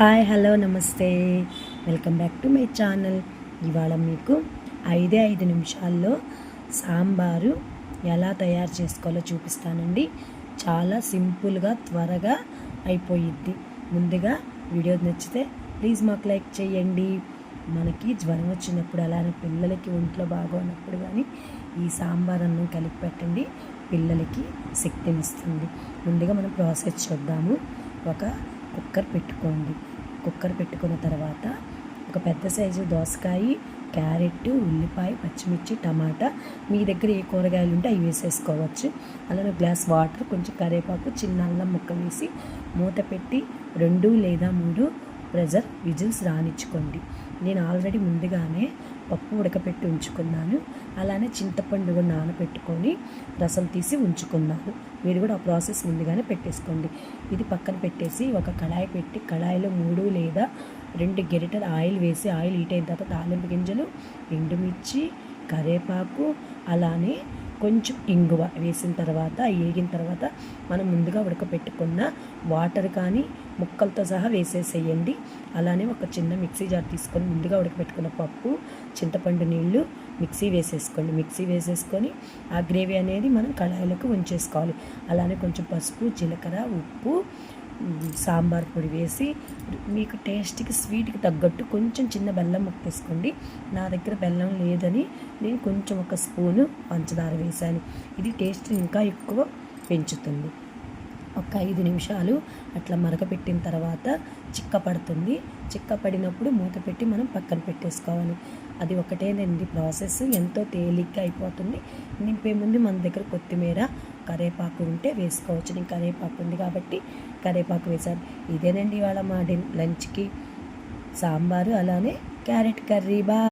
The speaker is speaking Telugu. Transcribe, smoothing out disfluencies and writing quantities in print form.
హాయ్ హలో నమస్తే, welcome back to my channel. ఇవాళ మీకు 5 నిమిషాల్లో సాంబారు ఎలా తయారు చేసుకోవాలో చూపిస్తానండి. చాలా సింపుల్గా త్వరగా అయిపోయిద్ది. ముందుగా వీడియో నచ్చితే ప్లీజ్ మాకు లైక్ చేయండి. మనకి జ్వరం వచ్చినప్పుడు అలానే పిల్లలకి ఒంట్లో బాగోనప్పుడు కానీ ఈ సాంబార్ అన్నం కలిపి పెట్టండి, పిల్లలకి శక్తినిస్తుంది. ముందుగా మనం ప్రాసెస్ చూద్దాము. ఒక కుక్కర్ పెట్టుకోండి. కుక్కర్ పెట్టుకున్న తర్వాత ఒక పెద్ద సైజు దోసకాయ, క్యారెట్, ఉల్లిపాయ, పచ్చిమిర్చి, టమాటా, మీ దగ్గర ఏ కూరగాయలు ఉంటే అవి వేసేసుకోవచ్చు. అలానే గ్లాస్ వాటర్, కొంచెం కరివేపాకు, చిన్న అల్లం ముక్క వేసి మూత పెట్టి 2 లేదా 3 ప్రెషర్ విజిల్స్ రానిచ్చుకోండి. నేను ఆల్రెడీ ముందుగానే పప్పు ఉడకపెట్టి ఉంచుకున్నాను. అలానే చింతపండు కూడా నానబెట్టుకొని రసం తీసి ఉంచుకున్నాను. మీరు కూడా ఆ ప్రాసెస్ ముందుగానే పెట్టేసుకోండి. ఇది పక్కన పెట్టేసి ఒక కళాయి పెట్టి కళాయిలో 3 లేదా 2 గరిటెల ఆయిల్ వేసి ఆయిల్ హీట్ అయిన తర్వాత తాలింపు గింజలు, ఎండుమిర్చి, కరివేపాకు, అలానే కొంచెం ఇంగువ వేసిన తర్వాత వేగిన తర్వాత మనం ముందుగా ఉడకపెట్టుకున్న వాటర్ కానీ ముక్కలతో సహా వేసేసేయండి. అలానే ఒక చిన్న మిక్సీ జార్ తీసుకొని ముందుగా ఉడకపెట్టుకున్న పప్పు, చింతపండు నీళ్ళు మిక్సీ వేసేసుకొని ఆ గ్రేవీ అనేది మనం కళాయిలోకి ఉంచేసుకోవాలి. అలానే కొంచెం పసుపు, జీలకర్ర, ఉప్పు, సాంబార్ పొడి వేసి మీకు టేస్ట్కి స్వీట్కి తగ్గట్టు కొంచెం చిన్న బెల్లం ముక్క తీసుకోండి. నా దగ్గర బెల్లం లేదని నేను కొంచెం ఒక స్పూను పంచదార వేశాను. ఇది టేస్ట్ ఇంకా ఎక్కువ పెంచుతుంది. ఒక 5 నిమిషాలు అట్లా మరగపెట్టిన తర్వాత చిక్కపడుతుంది. చిక్కపడినప్పుడు మూత పెట్టి మనం పక్కన పెట్టేసుకోవాలి. అది ఒకటేనండి ప్రాసెస్, ఎంతో తేలిగ్గా అయిపోతుంది. నింపే ముందు మన దగ్గర కొత్తిమీర, కరివేపాకు ఉంటే వేసుకోవచ్చు. నేను కరివేపాకు ఉంది కాబట్టి కరివేపాకు వేశాను. ఇదేనండి ఇవాళ మా లంచ్కి సాంబారు, అలానే క్యారెట్ కర్రీ.